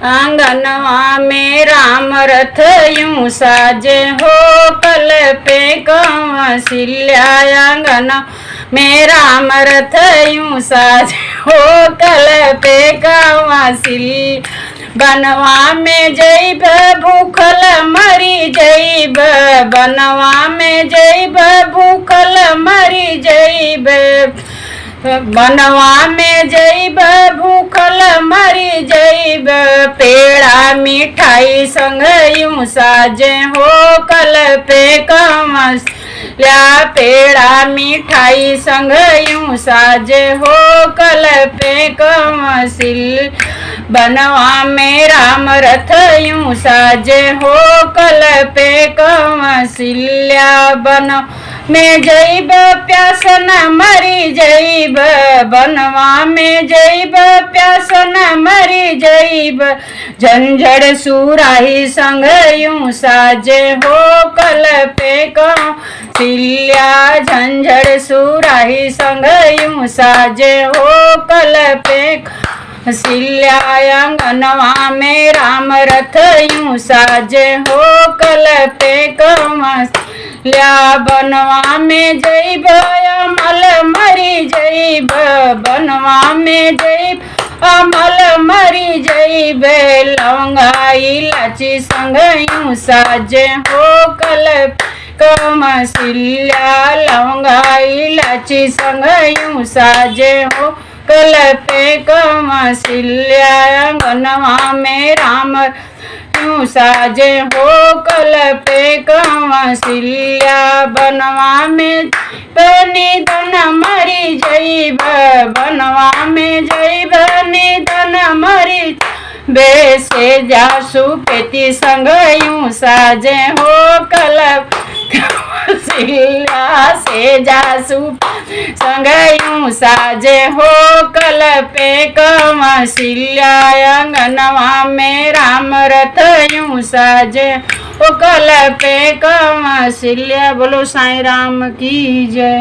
आंगनवा में राम रथ यूं साजे हो, कल पे कौशल्या आंगनवा में राम रथ यूं साजे हो, कल पे कौशल्या। बनवा में जैब भूखल मरी जैब, बनवा में जैब भूखल मरी जैब, बनवा में जैब भूखल मरी जैब। पेड़ा मिठाई संग यूं साजे हो, कल पे कौशल्या पेड़ा मिठाई संग यूं साजे हो, कल पे कौशल्या। बनवा में राम रथ यूं साजे हो, कल पे कौशल्या। बनवा में जैब प्यासन मरी जैब, बनवा में जैब प्यासन मरी जैब। झंझड़ सुराही संग यूं साजे हो, कल पे कौशल्या झंझड़ सुराही संग यूं साजे हो, कल पे कौशल्या। आंगनवा में राम रथ यूं साजे हो, कल पे कौशल्या। बनवा में जैब अमल मरी जैब, बनवा में जैब अमल मरी जैब। लौंगा इलाची संग यूं साजे हो, कल कौशल्या लौंगा इलाची संग यूं साजे हो, कल पे कौशल्या। आंगनवा में राम यूं साजे हो, कल पे कौशल्या। बनवा में निधन मरी जैब, बनवा में जैब निधन मरी बेसे जासु पेती संग यूं साजे हो, कल कौशल्या से जासु संग यूं साजे हो, कल पे कौशल्या। आंगनवा में राम रथ यूं साजे हो, कल पे कौशल्या। बोलो साईं राम की जय।